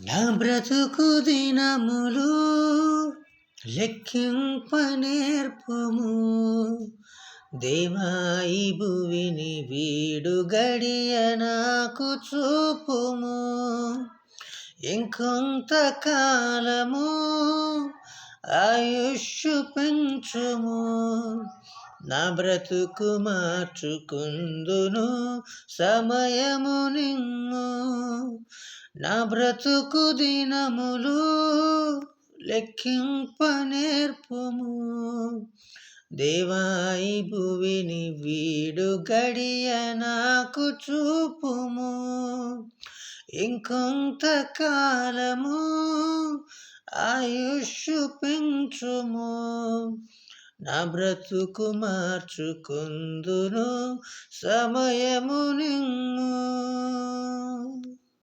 నా బ్రతుకు దినములు లెక్కింప నేర్పుము. దేవా ఈ భువిని వీడు గడియ నాకు చూపుము. ఇంకొంత కాలము ఆయుష్షు పెంచుము. నా బ్రతుకు మార్చుకుందును సమయము నిన్ను. నా బ్రతుకు దినములు లెక్కింప నేర్పుము. దేవా ఈ భువిని వీడు గడియ నాకు చూపుము. ఇంకొంత కాలము ఆయుష్షు పెంచుము. నా బ్రతుకు మార్చుకుందును సమయము నిన్ను.